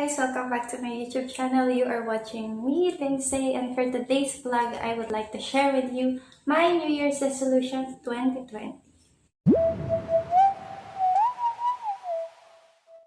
guys! Welcome back to my YouTube channel. You are watching me, Lindsay, and for today's vlog, I would like to share with you my New Year's resolution 2020.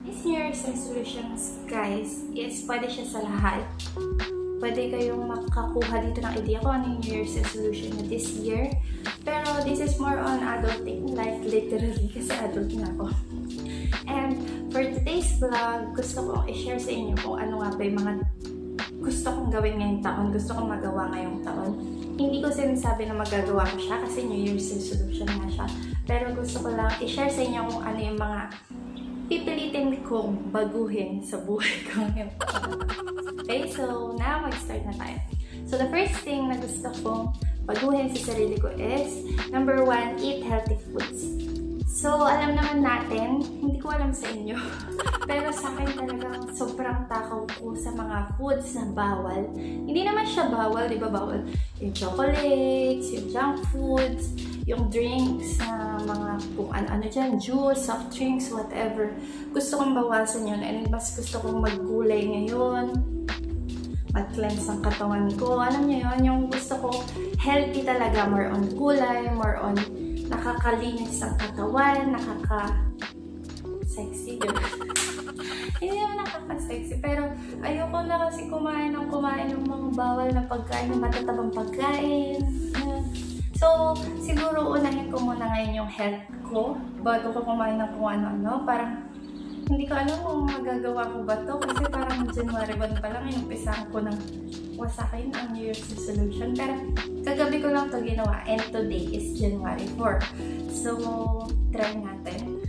This New Year's resolutions, guys, is pwede siya sa lahat. Pwede kayong makakuha dito ng idea kung ano yung New Year's resolution na this year. Pero this is more on adulting, like literally kasi adult na ako. And for today's vlog, gusto kong i-share sa inyo kung ano nga ba yung mga gusto kong gawin ngayong taon, gusto kong magawa ngayong taon. Hindi ko sinasabi na magagawa ko siya kasi New Year's resolution nga siya. Pero gusto ko lang i-share sa inyo kung ano yung mga pipilitin kong baguhin sa buhay ko ngayong taon. Okay, so now mag-start na tayo. So the first thing na gusto kong baguhin sa sarili ko is, number 1, eat healthy foods. So, alam naman natin, hindi ko alam sa inyo, pero sa akin talagang sobrang takaw ko sa mga foods na bawal. Hindi naman siya bawal, di ba bawal? Yung chocolates, yung junk foods, yung drinks na mga kung ano-ano dyan, juice, soft drinks, whatever. Gusto kong bawasan yun and mas gusto kong maggulay ngayon, mag-cleanse ang katawan ko. Alam niyo yun, yung gusto ko healthy talaga, more on gulay, more on nakakalinis ang katawan, nakaka-sexy, diba? Hindi naman nakaka-sexy, pero ayoko na kasi kumain ng mga bawal na pagkain, ng matatabang pagkain. So, siguro unahin ko muna ngayon yung health ko bago ko kumain ng kung ano-ano. Parang hindi ko alam kung magagawa ko ba to kasi parang January 1 pa lang inumpisahan ko ng wasakin ang New Year's resolution. Pero kagabi ko lang to ginawa and today is January 4. So, try natin.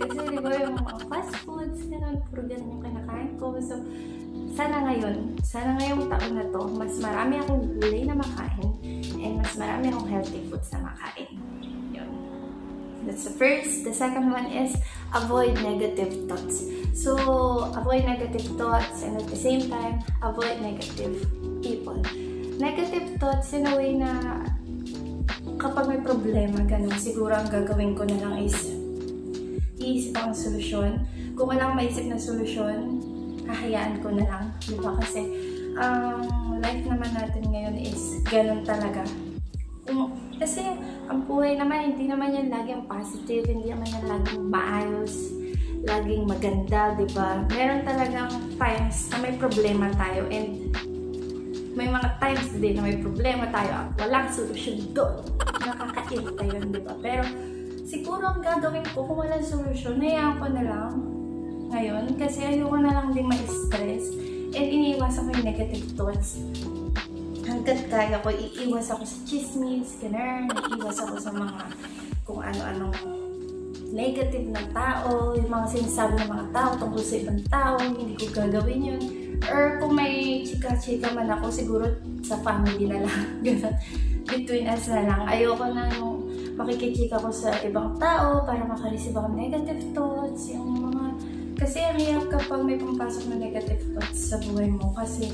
Kasi diba yung mga fast foods, ganun, puro ganun yung kinakain ko. So, sana ngayong taon na to, mas marami akong gulay na makain and mas marami akong healthy foods na makain. Yun. That's the first. The second one is avoid negative thoughts. So, avoid negative thoughts and at the same time, avoid negative people. Negative thoughts in a way na kapag may problema, ganun, siguro ang gagawin ko na lang is iisip ang solusyon. Kung walang maisip na solusyon, hahayaan ko na lang. Diba? Kasi ang life naman natin ngayon is ganun talaga. Kasi ang buhay naman, hindi naman yan laging positive, hindi naman yan laging maayos, laging maganda, di ba? Meron talagang times na may problema tayo and may mga times din na may problema tayo at walang solusyon doon. Nakakairita yun, di ba? Pero siguro ang gagawin ko kung walang solusyon, hayaan ko na lang ngayon kasi ayoko na lang din ma-stress and iniiwasan ko yung negative thoughts. Hanggat kaya ko, iiwas ako sa chismis, ganun, iiwas ako sa mga kung ano-anong negative na tao, yung mga sinasabi ng mga tao tungkol sa ibang tao, hindi ko gagawin yun. Or kung may chika-chika man ako, siguro sa family na lang, ganun, between us na lang. Ayoko na yung makikichika ko sa ibang tao para makareceive ako negative thoughts, yung mga, kasi ang hirap kapag may pumpasok na negative thoughts sa buhay mo, kasi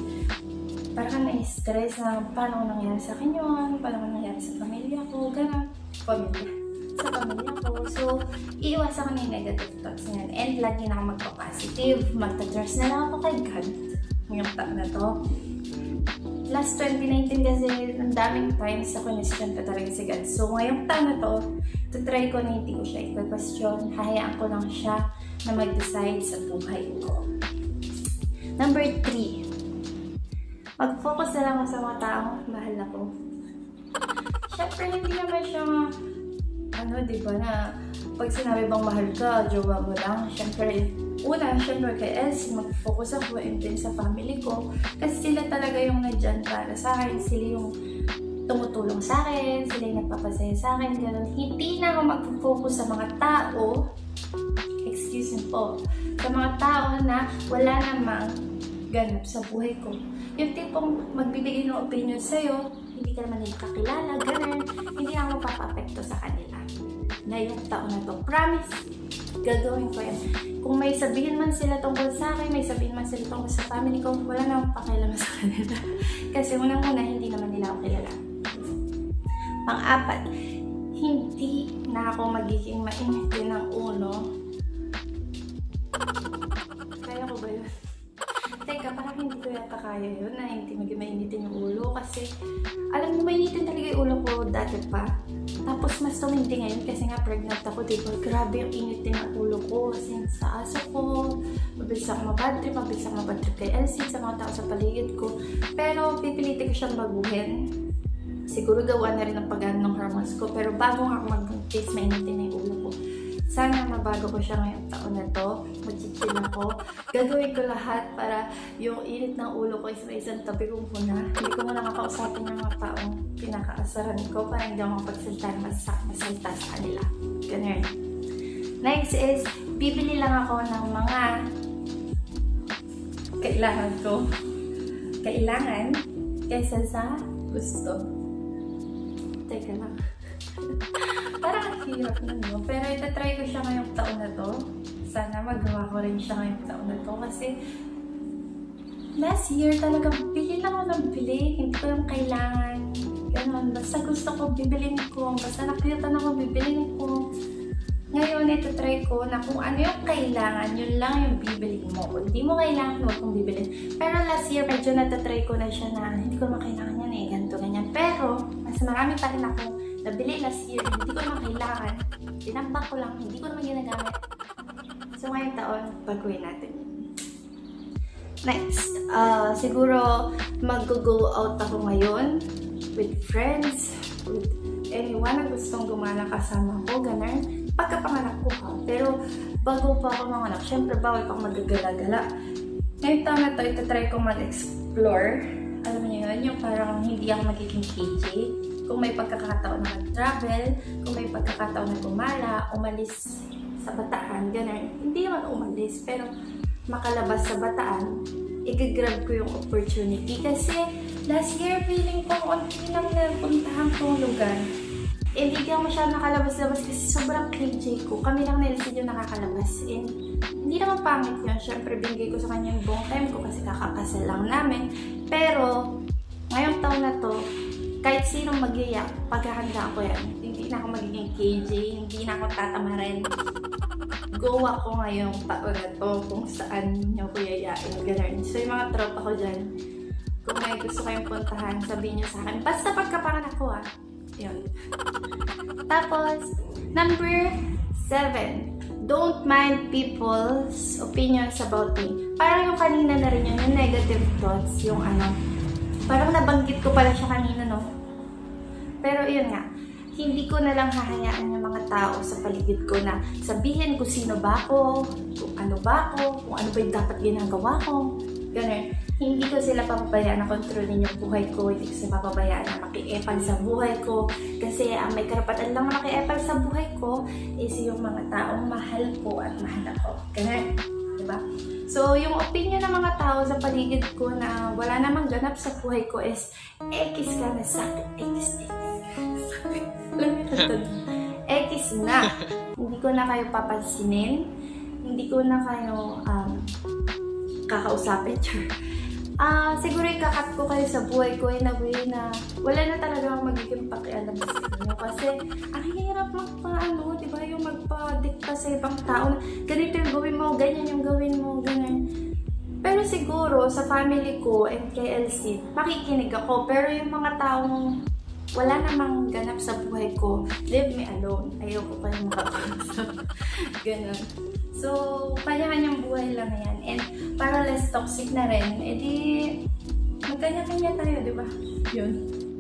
parang na-stress na paano nangyari sa akin yun, paano nangyari sa pamilya ko, gano'n. Sa pamilya ko. So, iiwasan ko na yung negative thoughts niyan. And lagi na ako magpa-positive. Magta-trust na lang ako kay God. Ngayong taon na to. Last 2019 kasi, ang daming times sa question ko talaga si God. So, ngayong taon na to, try ko na hindi ko siya i-question. Hayaan ko lang siya na mag-decide sa buhay ko. Number 3. Mag-focus na lang ako sa mga taong mahal ako. Siyempre, hindi naman siya diba na pag sinabi bang mahal ka, jowa mo lang. Siyempre, siyempre kay Elsie, mag-focus ako and din sa family ko. Kasi sila talaga yung nandyan para sa akin. Sila yung tumutulong sa akin, sila yung nagpapasaya sa akin, gano'n. Hindi na ako mag-focus sa mga tao, excuse me po, sa mga tao na wala namang ganap sa buhay ko. Yung tipong magbibigay ng opinion sa'yo, hindi ka naman nila kakilala, gano'n, hindi ako mapapa-apekto sa kanila. Ngayong taon na to, promise, gagawin ko yan. Kung may sabihin man sila tungkol sa akin, may sabihin man sila tungkol sa family ko, wala na akong pakialam sa kanila. Kasi unang-una, hindi naman nila ako kilala. Pang-apat, hindi na ako magiging mainit din ng ulo. Kaya ko ba yun? Teka, parang hindi ko yata kaya yun na hindi maging mainitin yung ulo kasi alam mo, mainitin talaga yung ulo ko dati pa. Tapos mas tumindi ngayon kasi nga pregnant ako, diba? Grabe yung init din ang ulo ko kasi sa aso ko, mabilis ako mabadtrip kay Elsie, sa mga tao sa paligid ko. Pero pipilitin ko siyang baguhin. Siguro gawa na rin ang pag-ano ng hormones ko. Pero bago nga ako mag-taste, mainitin na yung ulo ko. Sana mabago ko siya ngayong taon na to. Mag-chill ako. Gagawin ko lahat para yung init ng ulo ko is may isang tabi kong muna. Hindi ko muna kakausapin yung mga taong pinakaasaran ko para hindi ako masalita sa kanila. Ganun. Next is, bibili lang ako ng mga kailangan ko. Kailangan kaysa sa gusto. Teka lang. Parang ang hirap na, no? Pero itatry ko siya ngayong taon na to. Sana magawa ko rin siya ngayong taon na to. Kasi last year talaga bili lang ako ng bili. Hindi ko yung kailangan. Ganon. Basta gusto ko, bibilin ko. Basta nakita na ako, bibilin ko. Ngayon, itatry ko na kung ano yung kailangan, yun lang yung bibilin mo. Kung hindi mo kailangan, huwag kong bibilin. Pero last year, medyo natatry ko na siya na hindi ko naman kailangan yan eh. Ganito, ganyan. Pero, mas marami pa rin akong nabili last year, hindi ko naman kailangan. Tinambak ko lang, hindi ko naman ginagamit. So, ngayong taon, baguhin natin. Next, siguro mag-go out ako ngayon with friends, with anyone na gustong gumala kasama ko, ganun. Pagkapanganak ko ha. Pero, bago pa ako manganak, syempre bawal pang magagala-gala. Ngayong taon na to, itatry ko mag-explore. Alam niyo yun, yung parang hindi ako magiging KJ. Kung may pagkakataon na mag-travel, kung may pagkakataon na gumala, umalis sa Bataan, ganun. Hindi naman umalis, pero makalabas sa Bataan, i-grab ko yung opportunity. Kasi last year, feeling ko konti lang na puntahan kong lugar. Hindi ako masyadong nakalabas-labas kasi sobrang KJ ko. Kami lang nila yung nakakalabas. And hindi naman pangit yun. Siyempre, binigay ko sa kanya yung buong time ko kasi kakakasal lang namin. Pero, ngayong taon na to, kahit sinong mag-iyak, pagkakandaan ko yan. Hindi na ako magiging KJ, hindi na ako tatamarin. Go ako ngayong taon na to kung saan nyo ko yayain. Ganun. So yung mga tropa ko dyan, kung may gusto kayong puntahan, sabihin nyo sa akin. Basta pagkapanganak ko ah. Yun. Tapos, number 7. Don't mind people's opinions about me. Parang yung kanina na rin yun, yung negative thoughts, yung ano, parang nabanggit ko pala siya kanina, no? Pero yun nga, hindi ko na lang hahayaan yung mga tao sa paligid ko na sabihin kung sino ba ako, kung ano ba ako, kung ano ba yung dapat ginagawa ko. Ganun. Hindi ko sila papabayaan na kontrolin yung buhay ko, hindi ko sila papabayaan na makiepal sa buhay ko. Kasi ang may karapatan lang na makiepal sa buhay ko is yung mga taong mahal ko at mahal ako. Ganun. Diba? So, yung opinion ng mga tao sa paligid ko na wala namang ganap sa buhay ko is X ka na sa akin. X na. Hindi ko na kayo papansinin. Hindi ko na kayo kakausapin. Siguro ikakat ko kayo sa buhay ko in a way na wala na talaga akong magiging pakialam sa inyo. Kasi ang hirap magpaano, di ba? Yung magpa-dikta sa ibang tao na ganito yung gawin mo, ganyan yung gawin mo, ganyan. Pero siguro sa family ko and kay Elsie, makikinig ako. Pero yung mga taong wala namang ganap sa buhay ko, leave me alone. Ayoko pa yung makakausap. Ganon. So, kanya-kanyang buhay lang yan. And para less toxic na rin, edi magkanya-kanya tayo, di ba? Yun.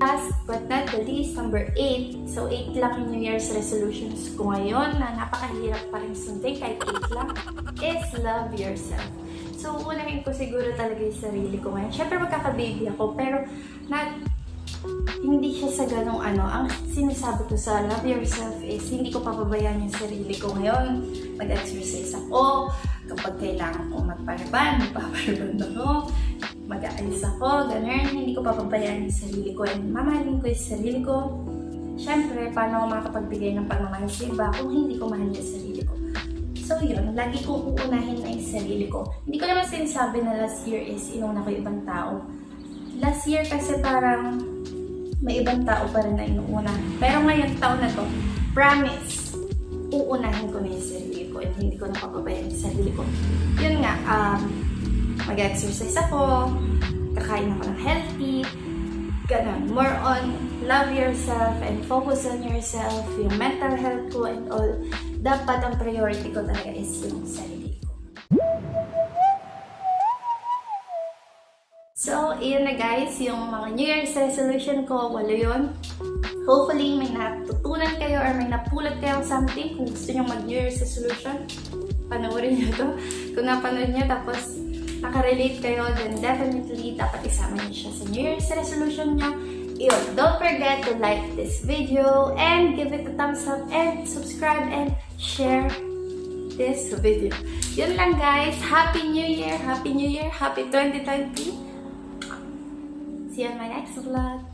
Last but not the least, number 8. So, 8 lang yung New Year's resolutions ko ngayon na napakahirap pa rin sundin kahit 8 lang, is love yourself. So, unahin ko siguro talaga yung sarili ko ngayon. Siyempre, magkaka-baby ako, pero hindi siya sa ganong ano. Ang sinasabi ko sa love yourself is hindi ko papabayaan yung sarili ko ngayon. Mag-exercise ako. Kapag kailangan kong magparaban, magpaparaban ako. Mag-aalis ako, ganun. Hindi ko papabayaan yung sarili ko. And mamahalin ko yung sarili ko. Siyempre, paano ako makapagbigay ng pagmamahal sa iba kung hindi ko mahal yung sarili ko? So yun, lagi kong uunahin na yung sarili ko. Hindi ko naman sinasabi na last year is inuna ko yung ibang tao. Last year kasi parang may ibang tao pa rin na inuuna. Pero ngayon taon na to, promise, uunahin ko na yung sarili ko at hindi ko napapabayaan yung sarili ko. Yun nga, mag-exercise ako, kakain ako ng healthy, ganun. More on love yourself and focus on yourself, yung mental health ko and all. Dapat ang priority ko talaga is yung sarili ko. So, yun na guys, yung mga New Year's resolution ko, 8 yun. Hopefully, may natutunan kayo or may napulot kayo something. Kung gusto nyo mag-New Year's resolution, panoorin nyo to. Kung napanood nyo tapos nakarelate kayo, then definitely dapat isama nyo siya sa New Year's resolution nyo. Yun, don't forget to like this video and give it a thumbs up and subscribe and share this video. Yun lang guys. Happy New Year! Happy New Year! Happy 2020! See you on my next vlog.